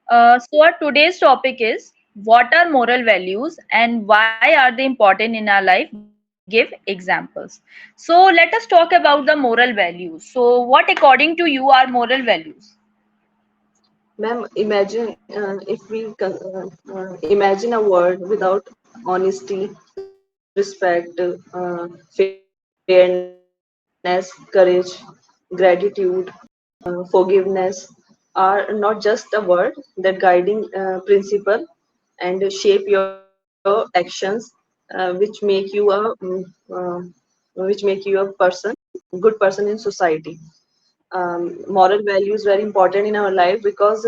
So our today's topic is what are moral values and why are they important in our life? Give examples. So let us talk about the moral values. So what according to you are moral values? Ma'am, imagine if we imagine a world without honesty, respect, fairness, courage, gratitude, forgiveness are not just a word that guiding principle and shape your actions, uh, which make you a person, good person in society. Moral values very important in our life because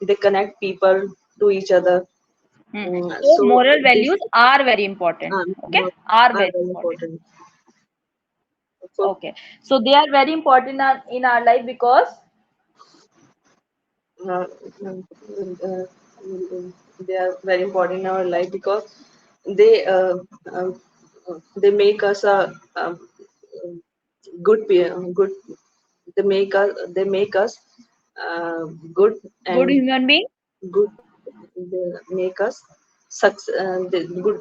they connect people to each other. So So moral this values are very important. Okay, are are very very important. important. So Okay, so they are very important in our life because uh, uh, they are very important in our life because they uh, uh, they make us a good. They make us good good and human being. good. They make us good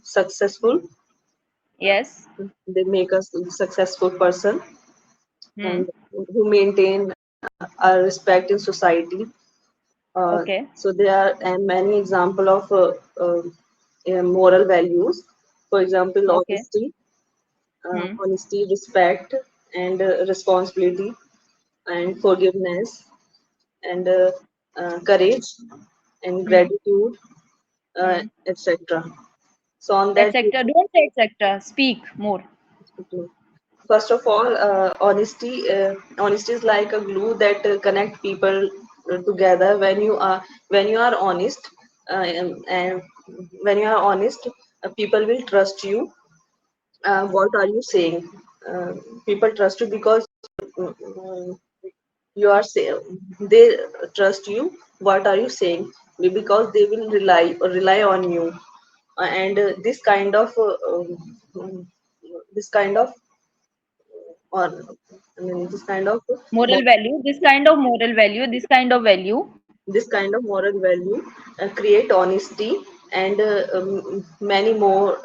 successful. Yes. They make us a successful person Hmm. and who maintain our respect in society. Okay. So there are many example of moral values. For example, Okay. Hmm. honesty, respect, and responsibility, and forgiveness, and courage, and Hmm. gratitude, Hmm. etc. So on that, Etc. Don't say etc. Speak more. first of all, honesty is like a glue that connect people together. When you are honest, and when you are honest, people will trust you. What are you saying? Uh, People trust you because uh, you are saying they trust you. What are you saying? Because they will rely on you. And this kind of or I mean this kind of Moral value. This kind of moral value. This kind of value. this kind of moral value create honesty and many more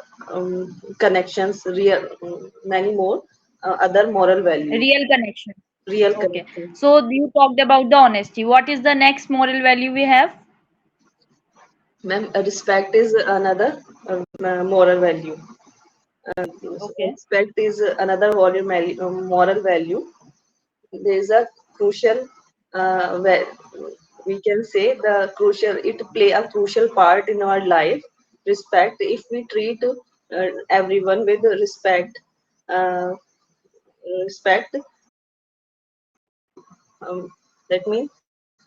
connections real many more other moral value, Real connection. real Okay. connection. So you talked about the honesty. What is the next moral value we have? Ma'am, respect is another moral value. Okay. Respect is another moral value. There is a crucial where we can say the crucial it play a crucial part in our life. Respect, if we treat everyone with uh, respect, that means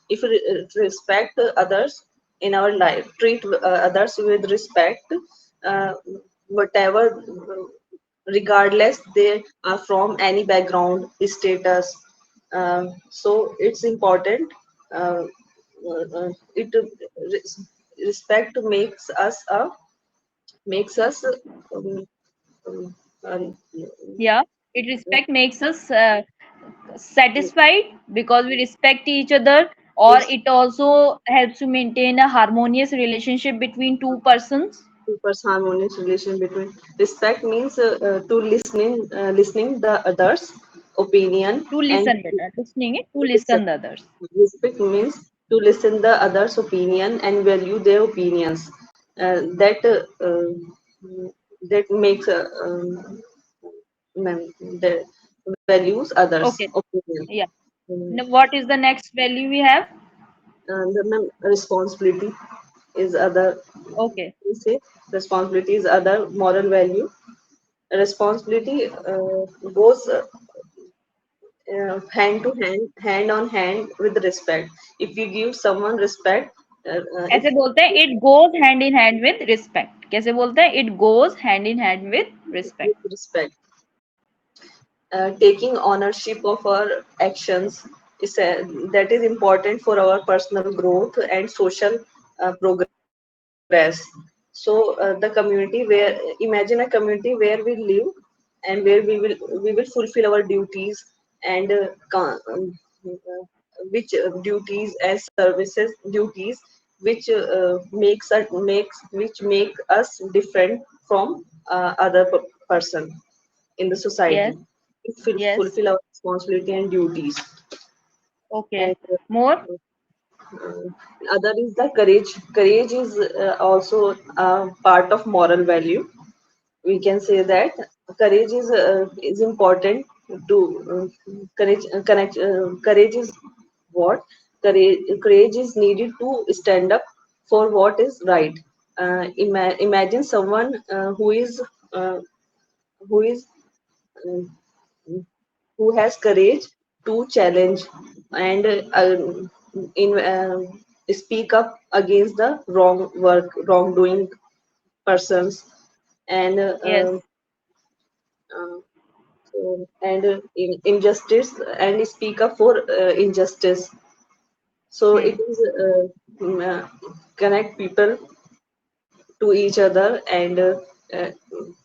if we respect others in our life, treat others with respect, uh, whatever, regardless they are from any background status. So it's important. uh, it respect makes us um, um, um, Yeah. It respect makes us satisfied because we respect each other, or res- it also helps to maintain a harmonious relationship between two persons. People's harmonious relation between. Respect means to listening the others opinion, To and listen better. Listening it to listen. listen the others. Respect means to listen the others opinion and value their opinions. That makes that values others Okay. opinion. Yeah. Mm, Now, what is the next value we have? and the responsibility is other. Okay. We say responsibility is other moral value. Responsibility goes hand to hand, hand on hand with respect. If you give someone respect, if ऐसे बोलते हैं it goes hand in hand with respect. कैसे बोलते हैं it goes hand in hand with with respect. respect, taking ownership of our actions that is important for our personal growth and social progress. So the community where imagine a community where we live and where we will fulfill our duties and which duties and services duties which make us different from other person in the society. Yes. We Yes. fulfill our responsibility and duties. And Okay. More? other is the courage. Courage is also part of moral value. We can say that courage is important to courage is what courage is needed to stand up for what is right. Imagine someone uh, who is uh, who has courage to challenge and in speak up against the wrongdoing persons and Yes. uh, and injustice and speak up for injustice. So it Hmm. is connect people to each other and uh,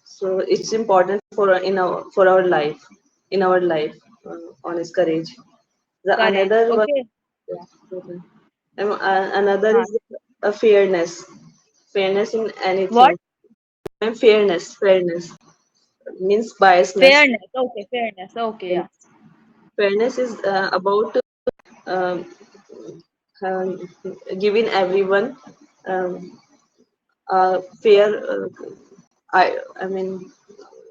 so it's important for our life in our life honest courage. The Correct. another one, Okay. yeah, okay. Another Huh. is a fairness in anything. What? And fairness means biasness. Fairness. Okay. Fairness. Okay. And Yeah. fairness is about um, um, giving everyone um, fair. I mean,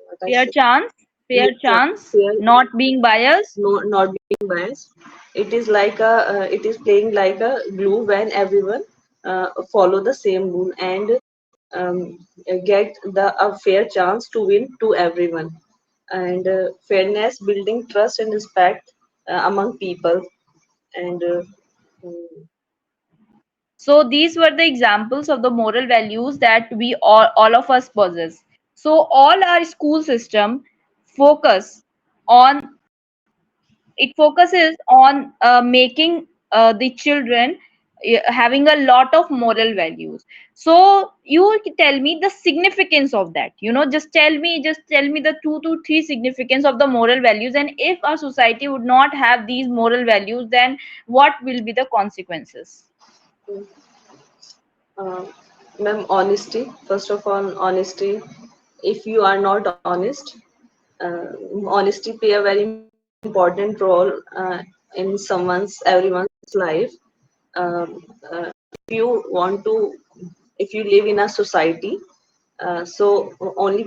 what I Fair say, chance. Fair chance. fair, Not being biased. no, not being biased. It is playing like a glue when everyone follow the same rule and get a fair chance to win to everyone. And fairness, building trust and respect among people. And mm, So these were the examples of the moral values that we all of us possess. So all our school system focus on it focuses on making the children having a lot of moral values. So you tell me the significance of that. Just tell me the two to three significance of the moral values, and if our society would not have these moral values, then what will be the consequences? uh, ma'am, honesty. First of all, honesty. If you are not honest, uh, honesty play a very important role everyone's life. If you want to, if you live in a society, so only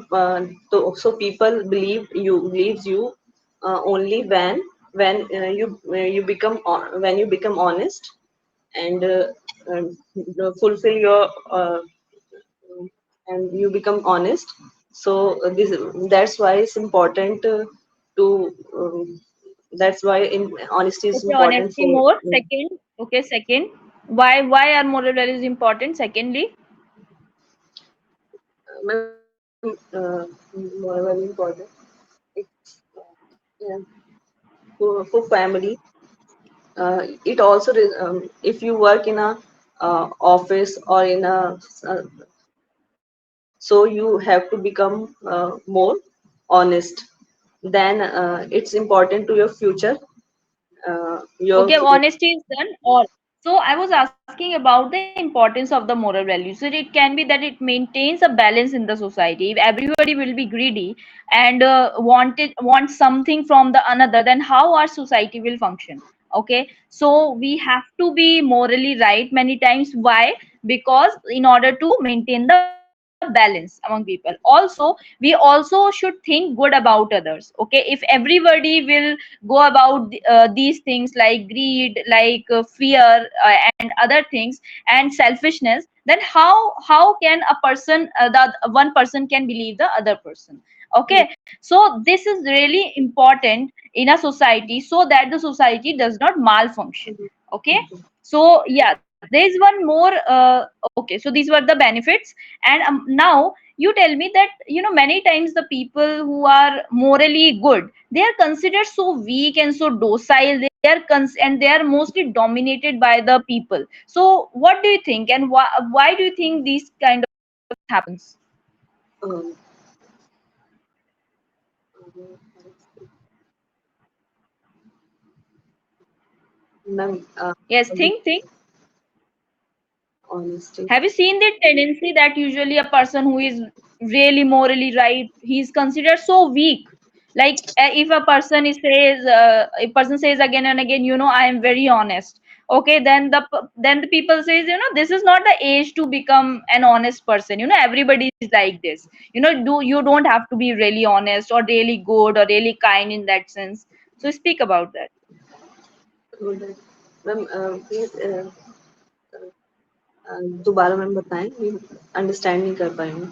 so people believes you only when you become honest and fulfill your and you become honest. So that's why it's important to that's why honesty is Okay, important honesty for more. Second, okay, second. Why are moral values important? Secondly, more very important. It's yeah, for family. It also if you work in a office or in a so you have to become more honest. Then it's important to your future. Your okay, honesty is done. Or so I was asking about the importance of the moral values. So it can be that it maintains a balance in the society. If everybody will be greedy and want something from the another, then how our society will function? Okay, so we have to be morally right many times. Why? Because in order to maintain the balance among people. Also, we also should think good about others. Okay, if everybody will go about these things like greed, like fear, and other things, and selfishness, then how can a person the one person can believe the other person? Okay, so this is really important in a society so that the society does not malfunction. Okay, so yeah, there is one more okay, so these were the benefits. And now you tell me that many times the people who are morally good, they are considered so weak and so docile. And they are mostly dominated by the people. So what do you think, and why do you think these kind of happens? um, Ma'am, Yes, think. honesty. Have you seen the tendency that usually a person who is really morally right, he's considered so weak? Like if a person says again and again, I am very honest. Okay, then the people says, this is not the age to become an honest person. Everybody is like this. Do you don't have to be really honest or really good or really kind in that sense. So speak about that. Good. Ma'am please दोबारा ma'am बताएं, understand नहीं कर पाई हूँ।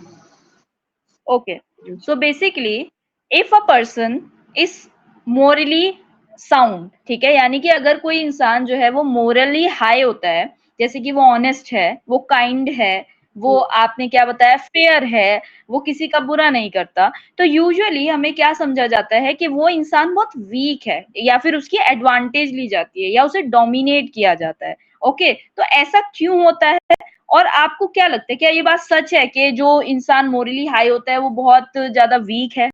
Okay. So basically, if a person is morally sound, ठीक है, यानी कि अगर कोई इंसान जो है वो morally high होता है, जैसे कि वो honest है, वो kind है, वो आपने क्या बताया फेयर है, वो किसी का बुरा नहीं करता, तो यूजुअली हमें क्या समझा जाता है कि वो इंसान बहुत वीक है या फिर उसकी एडवांटेज ली जाती है या उसे डोमिनेट किया जाता है। ओके, तो ऐसा क्यों होता है? और आपको क्या लगता है, क्या ये बात सच है कि जो इंसान मोरली हाई होता है वो बहुत ज्यादा वीक है?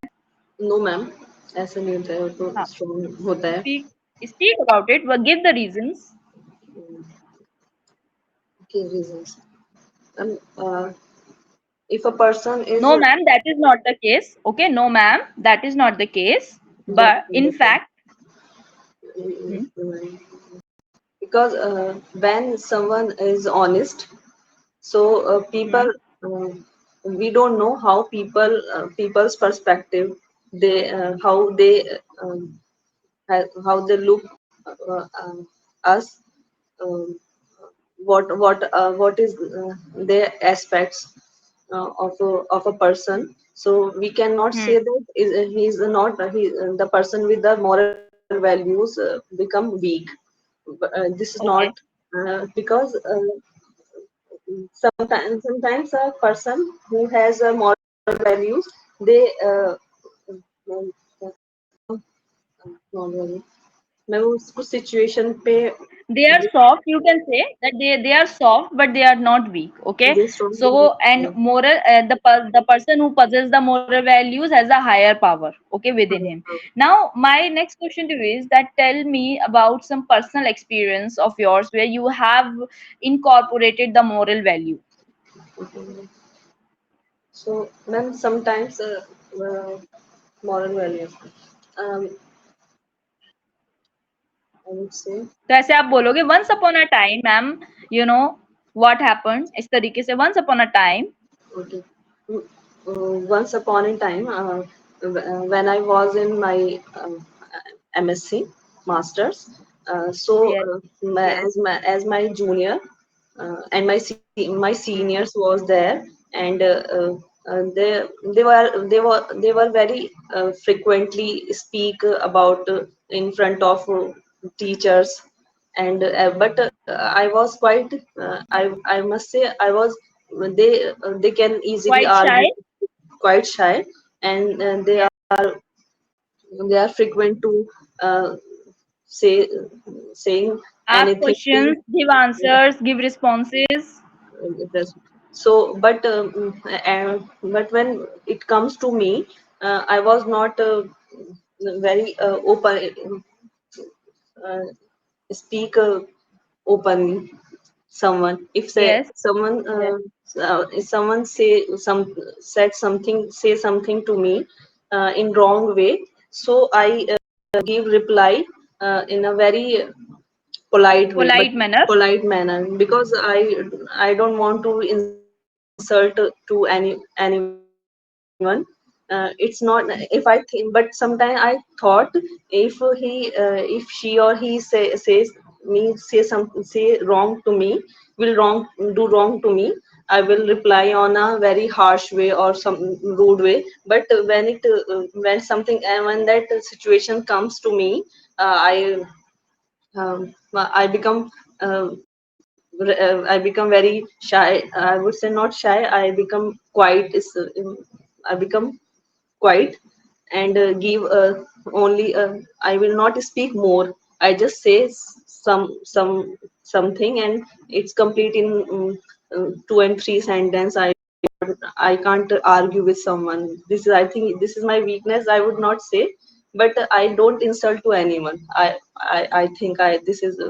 नो मैम, ऐसा नहीं होता है, वो तो हाँ, स्ट्रॉन्ग होता है। Speak speak about it, give the reasons. के reasons if a person is no ma'am, that is not the case. Okay, no ma'am, that is not the case, that but in fact because when someone is honest, so people we don't know how people's perspective, they how they look us, um, what is their aspects of a person. So we cannot say that he's not the person with the moral values become weak. This is not okay, because sometimes a person who has a moral values, they normally मैं वो कुछ situation पे they are soft, you can say that they are soft but they are not weak. Okay, they strong so and moral the person who possesses the moral values has a higher power, okay, within him. Now my next question to you is that tell me about some personal experience of yours where you have incorporated the moral value. so then sometimes moral values, um, I would say तो ऐसे आप बोलोगे once upon a time, ma'am, you know what happened, इस तरीके से once upon a time. okay. Once upon a time, when I was in my MSc masters, so Yes, yes. as my junior and my seniors was there, and they were very frequently speak about in front of teachers, and but I was quite I must say I was they can easily Quite shy. argue, quite shy, and Yes. they are frequent to uh, say saying Ask anything to questions, give answers, give responses. this. So but when it comes to me, I was not very open, uh, speak openly. Someone if say Yes, someone yes. if someone said something, say something to me in wrong way, so I give reply in a very polite way, but Polite manner. polite manner, because I don't want to insult to anyone. It's not, if I think, but sometimes I thought if she or he says me, say wrong to me, will do wrong to me, I will reply on a very harsh way or some rude way. But when something when that situation comes to me, I become I become very shy. I would say not shy. I become quiet. I become quiet and give only. I will not speak more. I just say something, and it's complete in two and three sentence. I can't argue with someone. This is, I think, this is my weakness. I would not say, but I don't insult to anyone. I think I this is.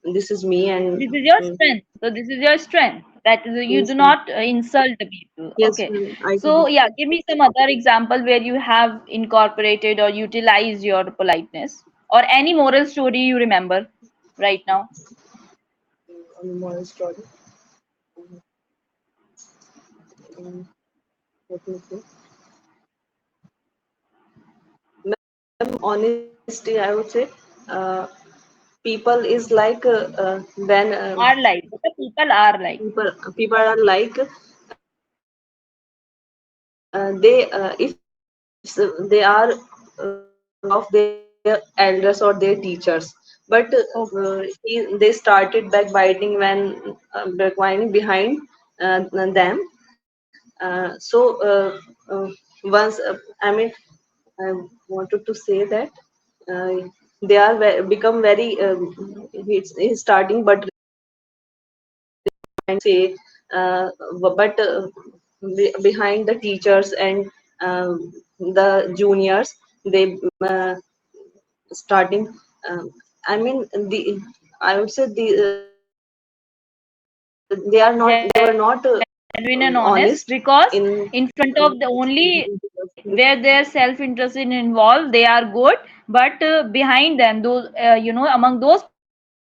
this is me, and This is your strength. So this is your strength. That is, you do yes, ma'am. not insult the people. Yes, Okay. ma'am, I So can. yeah, give me some other example where you have incorporated or utilized your politeness, or any moral story you remember right now. On moral story. Um, Let me see. Ma'am, honesty, I would say. Uh, People is like when Are like what the people are like. people are like they if they are of their elders or their teachers, but they started backbiting when backbiting behind them. So once I mean I wanted to say that uh, they are become very he's starting but say but behind the teachers and the juniors, they starting I mean the I would say they were not Genuine and honest honest, because in in front of the only where their self interest is involved, they are good, but behind them, those among those people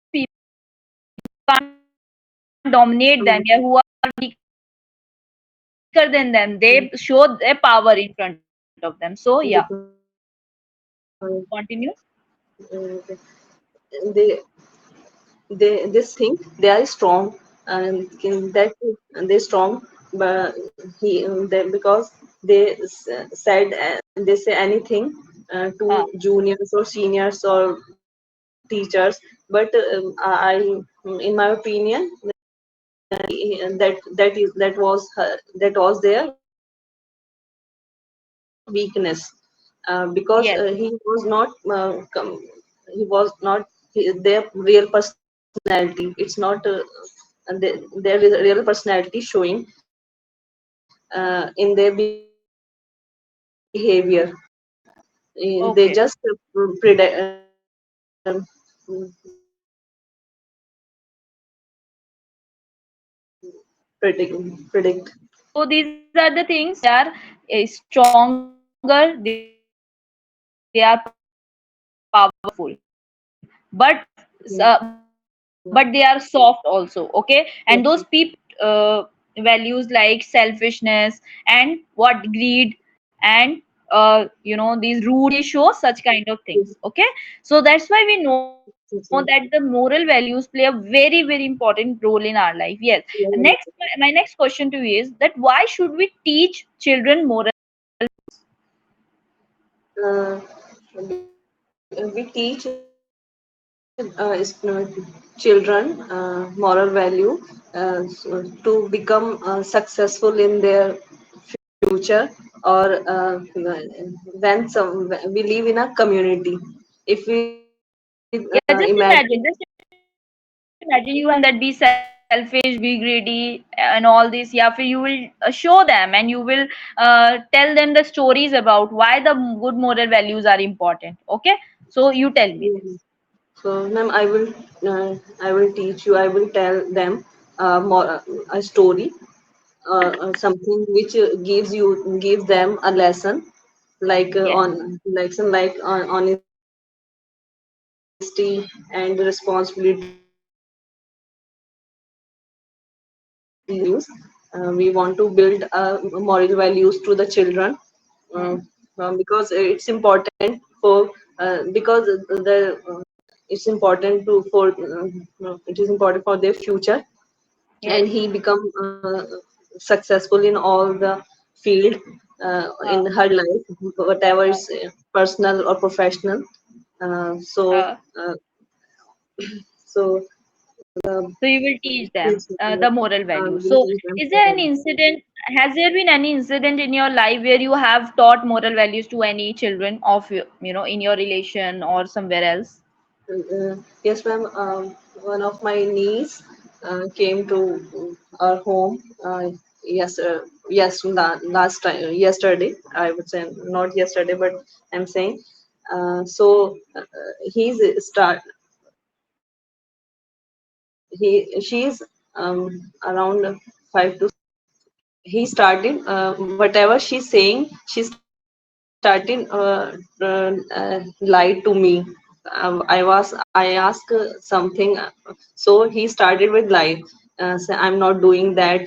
can't dominate them, yeah, who are weaker than them, they show their power in front of them. So yeah, continue. they they think they are strong, and that they're strong, but because they said they say anything to juniors or seniors or teachers, but in my opinion that was their weakness, because Yes, he was not their real personality. It's not their real personality showing in their behavior. They just okay. predict. So these are the things, they are stronger, they are powerful, but but they are soft also. Okay, and those people values like selfishness and what greed and these rude behavior, they show such kind of things. Okay, so that's why we know that the moral values play a very very important role in our life. Yes. Next, my next question to you is that why should we teach children moral We teach children moral value to become successful in their future, or when we live in a community. If we yeah, just imagine. imagine, you have that be selfish, be greedy, and all this. Yeah, for you will show them, and you will tell them the stories about why the good moral values are important. Okay, so you tell me this. So, ma'am, I will teach you. I will tell them a story, something which gives them a lesson, like Yes. on lesson like on honesty and responsibility and values. We want to build moral values to the children, uh, Hmm. because it's important for because it's important to for it is important for their future, and Yes. he become successful in all the field in uh, her life, whatever uh, is personal or professional. So uh, so so you will teach them please, the moral values. we So teach them. is there any incident, has there been any incident in your life where you have taught moral values to any children of you, in your relation or somewhere else? Yes, ma'am. One of my niece came to our home. Yes, last time, yesterday. I would say not yesterday, but I'm saying. So he's start. she's around 5 to 6. He started whatever she's saying, she started lie to me. I asked something, so he started with lie. So I'm not doing that.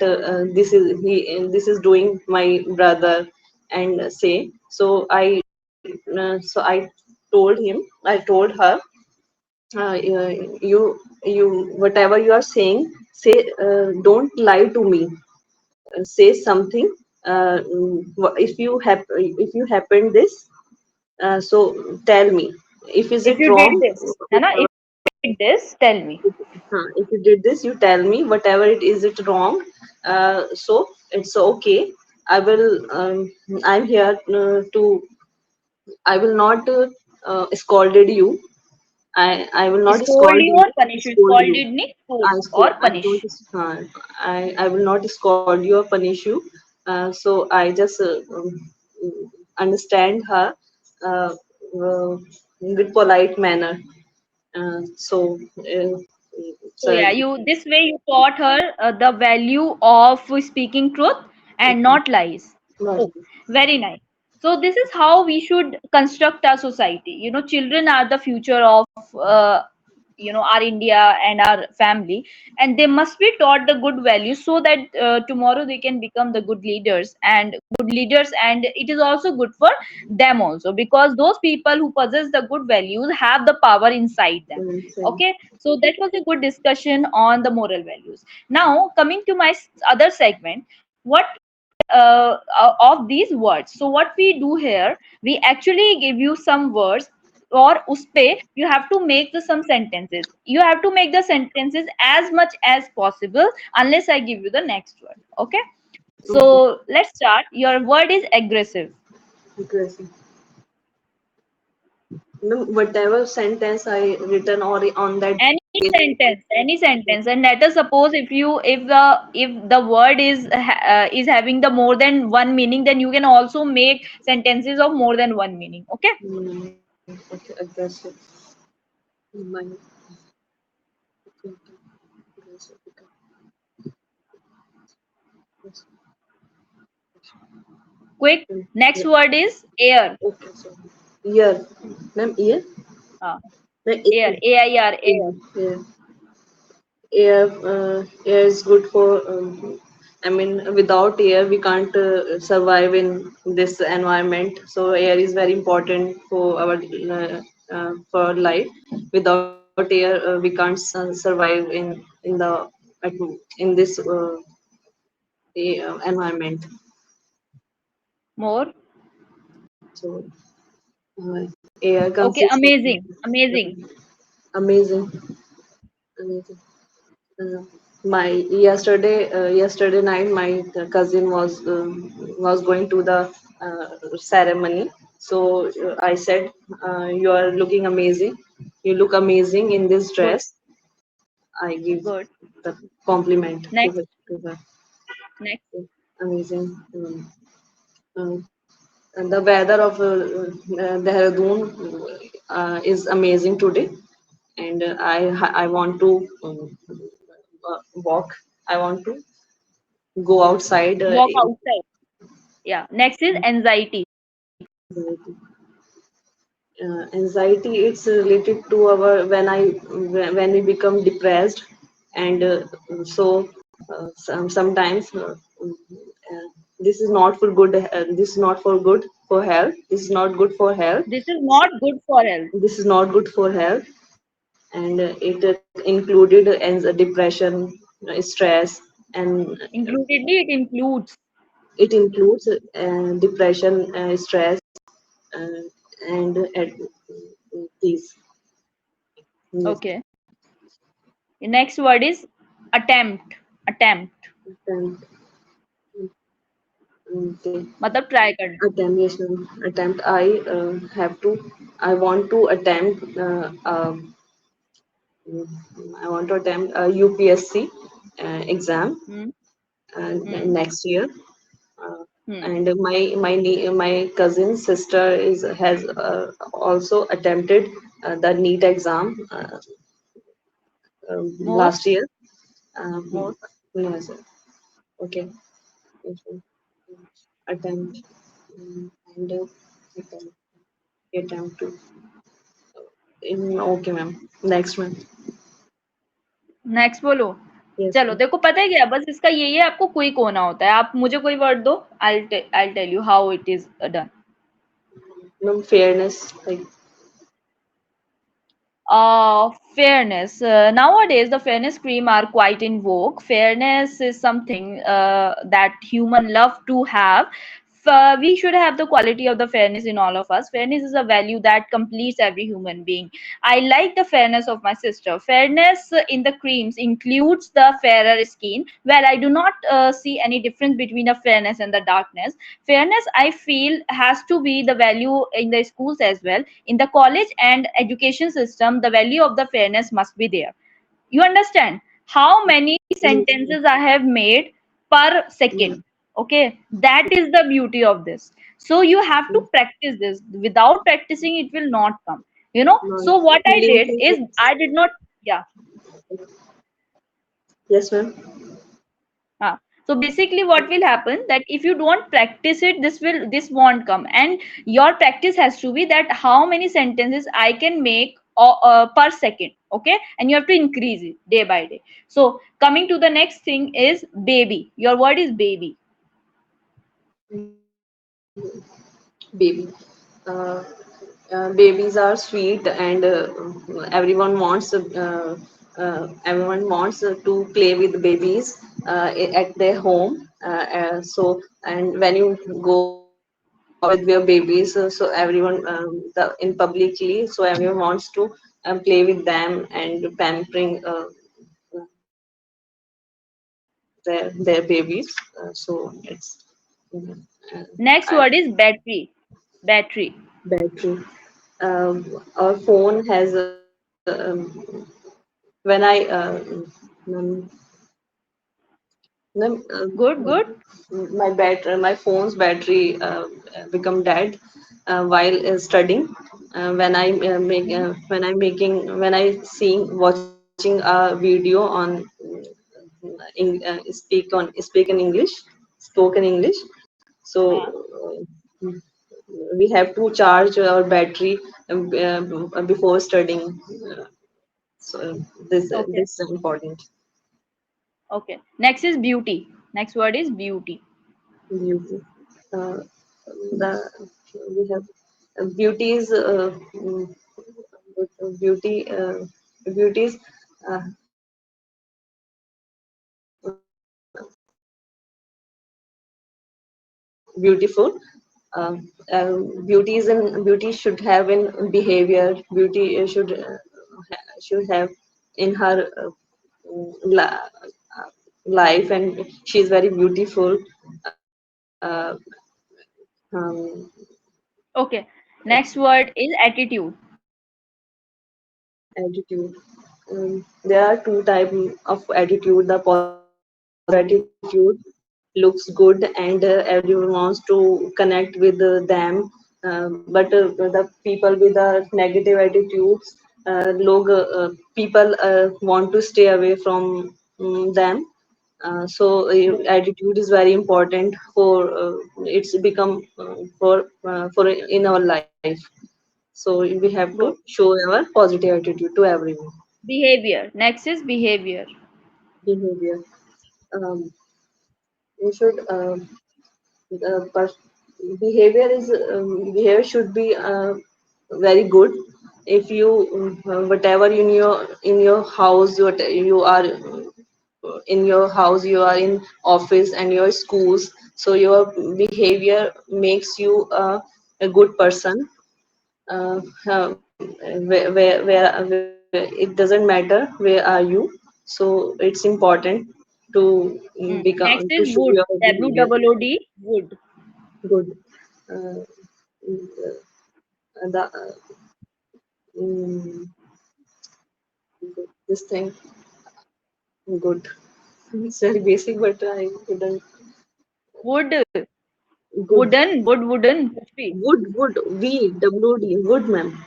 This is doing my brother, and say. So I told him, I told her, you whatever you are saying, say, don't lie to me. Say something. If you happen this, so tell me. If is If it you did wrong, this, है ना? whatever. If you did this, tell me. If you did this, you tell me. Whatever it is, it wrong. So it's okay. I will. I'm here to. I will not scolded you. I will not Scold scold you you. or punish you. Scold you. Scolded me, scold or I don't. punish. I will not scold you or punish you. So I just understand her uh, uh, with polite manner. So, So so yeah, you this way you taught her the value of speaking truth and not lies. not Oh, very nice. So this is how we should construct our society. You know, children are the future of our India and our family, and they must be taught the good values so that tomorrow they can become the good leaders, and it is also good for them also, because those people who possess the good values have the power inside them. same. Okay, so that was a good discussion on the moral values. Now coming to my other segment, what of these words. So what we do here, we actually give you some words, or uspe you have to make some sentences. You have to make the sentences as much as possible unless I give you the next word. Okay, so Okay. let's start. Your word is aggressive. Aggressive. Whatever sentence I written or on that Any page. any sentence, and let us suppose if the word is having the more than one meaning, then you can also make sentences of more than one meaning. Okay. Okay, aggressive. My, okay, aggressive. Quick. Yeah. Next word is air. Okay, so ear. Ma'am, ear. uh, Ma'am, Air, ear. air, air. Ear. Yeah. Air is good for. I mean, without air, we can't survive in this environment. So air is very important for our for life. Without air, we can't survive in this environment. More. So air Okay, consists of amazing, amazing. amazing, amazing. Uh, my yesterday night, my cousin was going to the ceremony. So I said, "You are looking amazing. You look amazing in this Good, dress." I give good. the compliment to Next, her. To her. next. Amazing. And the weather of Dehradun is amazing today, and I want to walk. I want to go outside. Walk outside. Yeah. Next is anxiety. Anxiety. Anxiety, it's related to our when we become depressed, and sometimes this is not for good. This is not for good for health. This is not good for health. This is not good for health. This is not good for health, and it included depression, stress, and Includedly, it includes. it includes depression, stress, uh, and these. Yes. Okay. The next word is attempt. Attempt. Attempt. Okay. मतलब try करना. Attempt. Yes, ma'am. Attempt. Have to. I want to attempt. I want to attempt a UPSC exam Hmm. Hmm. next year. Uh, Hmm. and my cousin's sister is has also attempted the NEET exam last More. year. Hmm. No, sir. Okay. Okay. Attempt and attempt, attempt to. Okay, ma'am. Next one. Next बोलो। Yes, चलो ma'am. देखो पता है क्या, बस इसका ये आपको क्विक होना होता है। आप मुझे कोई वर्ड दो, I tell you how it is done. Ma'am, fairness. Like, Fairness. Nowadays, the fairness cream are quite in vogue. Fairness is something that human love to have. We should have the quality of the fairness in all of us. Fairness is a value that completes every human being. I like the fairness of my sister. Fairness in the creams includes the fairer skin. Well, I do not see any difference between the fairness and the darkness. Fairness, I feel, has to be the value in the schools as well. In the college and education system, the value of the fairness must be there. You understand how many yes, sentences I have made per second? ma'am. Okay, that is the beauty of this. So you have to practice this. Without practicing, it will not come. You know. No, So what I feeling did is is. I did not. Yeah. Yes, ma'am. So basically, what will happen that if you don't practice it, this won't come, and your practice has to be that how many sentences I can make per second, okay, and you have to increase it day by day. So coming to the next thing is baby. Your word is baby. Baby. Uh, Babies are sweet, and everyone wants to play with babies at their home. And when you go out with your babies, so everyone in publicly, so everyone wants to play with them and pampering their babies. So it's Next I, word is battery. Battery. battery. Our phone has when I um, Good, good. my phone's battery become dead while studying. When I seeing watching a video on speak in English, spoken English. So Uh, we have to charge our battery before studying. So okay, this is important. okay. Next is beauty. Next word is beauty. Beauty. Uh, the we have beauty is beauty beauty is uh, beautiful. Beauty should have in behavior. Beauty should have in her life, and she is very beautiful. uh, um, Okay. Next word is attitude. Attitude. There are two types of attitude. The positive attitude looks good, and everyone wants to connect with them. But the people with the negative attitudes, people want to stay away from them. Attitude is very important for it's become for in our life. So we have to Good. show our positive attitude to everyone. Behavior. Next is behavior. Behavior. Um, we should pers- behavior should be very good. If you whatever in your house, what you are in your house, you are in office and your schools, so your behavior makes you a good person. uh, where it doesn't matter where are you. So it's important to become Next to is show wood. your W behavior O O D. Wood. good. uh, the mm, this thing good. It's very basic, but I couldn't. Wood. Good. Wooden. Wood. Wooden. कुछ भी. Wood wood, ma'am.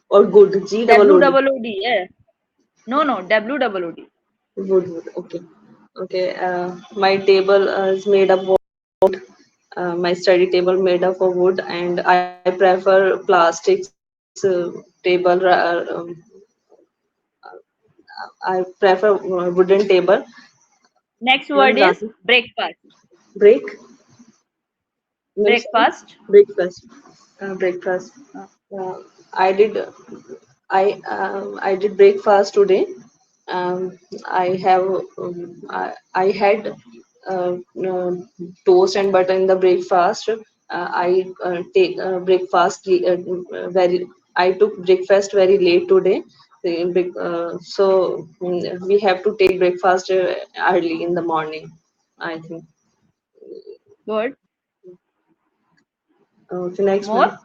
Or good, G double W O D. O O D. Yeah. No, no. W O O D. wood. Okay, okay. My table is made up of my study table made up of wood, and I prefer plastics table. I prefer wooden table. Next Even word is Rani, breakfast. break. I'm sorry. Breakfast. Breakfast. Breakfast. Uh, Uh, I did. I did breakfast today. Um, I have. I had toast and butter in the breakfast. I take breakfast very. I took breakfast very late today. We have to take breakfast early in the morning. I think. good. Okay, next More? one.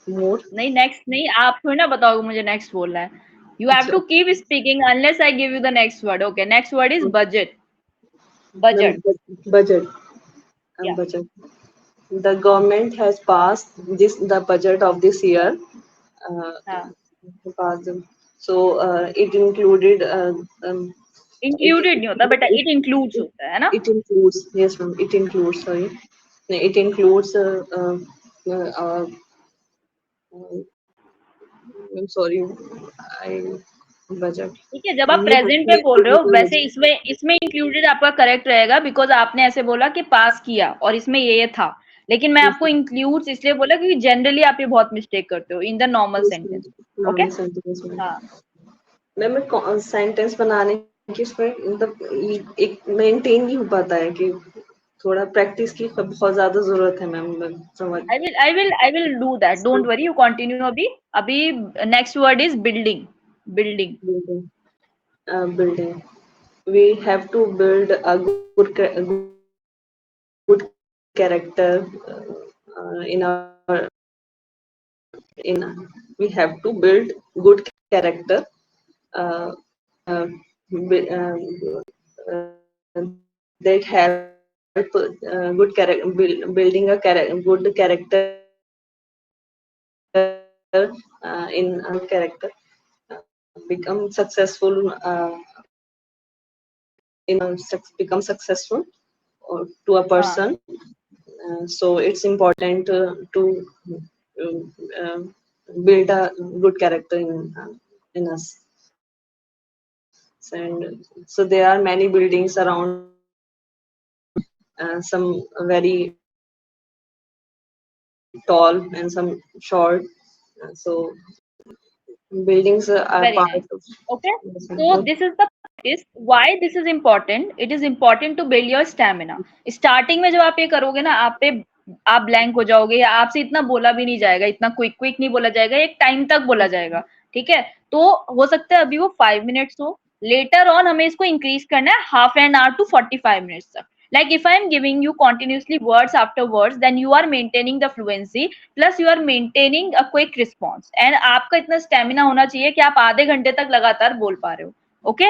More. नहीं next नहीं, आप थोड़ी ना बताओगे मुझे next बोलना है. You have to keep speaking unless I give you the next word. Okay, next word is budget. Ma'am, Budget. budget. Yeah. Budget. The government has passed the budget of this year. Uh, हाँ. passed so it included it, Included नहीं होता बेटा, it it includes होता है ना. it includes, yes ma'am, it includes, sorry, it includes uh, I'm sorry, I budget ठीक है, जब आप ये प्रेजेंट पे बोल रहे हो technical वैसे budget. इसमें इसमें इंक्लूडेड आपका करेक्ट रहेगा, बिकॉज आपने ऐसे बोला कि पास किया और इसमें ये था, लेकिन मैं Yes आपको इंक्लूड्स इसलिए बोला क्योंकि जनरली आप ये बहुत मिस्टेक करते हो in the normal yes sentence. Okay. normal sentence में हाँ. मैं सेंटेंस बनाने की इसमें मतलब एक मेंटेन नहीं हो पाता है कि थोड़ा प्रैक्टिस की बहुत ज्यादा जरूरत है मैम समझ. I will do that, don't worry, you continue. अभी अभी next word is building. Building. building, building. We have to build a good character in our in we have to build good character uh, uh, that help building a good character in character become successful become successful to a हाँ. person. So it's important uh, build a good character in us. And so there are many buildings around some very tall and some short. So buildings are Very part nice. of. Okay. Yes, So ma'am. this is the practice. Why this is important? It is important to build your stamina. Starting में जब आप ये करोगे ना, आप blank हो जाओगे या आपसे इतना बोला भी नहीं जाएगा, इतना क्विक क्विक नहीं बोला जाएगा, एक टाइम तक बोला जाएगा. ठीक है. तो हो सकता है अभी वो 5 मिनट्स हो, लेटर ऑन हमें इसको इंक्रीज करना है half an hour to 45 minutes तक. Like if I am giving you continuously words after words, then you are maintaining the fluency, plus you are maintaining a quick response, and आपका इतना stamina होना चाहिए कि आप आधे घंटे तक लगातार बोल पा रहे हो. ओके.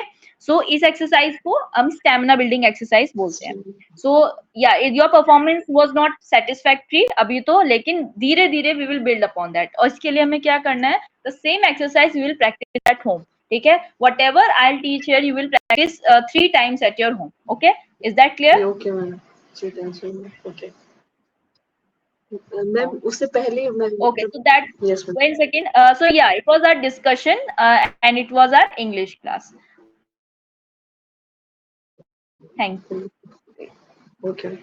सो इस एक्सरसाइज को हम स्टेमिना बिल्डिंग एक्सरसाइज बोलते हैं. सो या your performance was not satisfactory अभी तो, लेकिन धीरे धीरे we will build upon that, और इसके लिए हमें क्या करना है, the same exercise we will practise at home. ठीक है. Whatever I will teach here, you will practise 3 times at your home. Okay. Is that clear? Yeah, okay ma'am. Okay. Ma'am उससे पहले मैं Okay, मतलब. so that, Yes ma'am. wait a second. So yeah, it was our discussion and it was our English class. Thank you. Okay.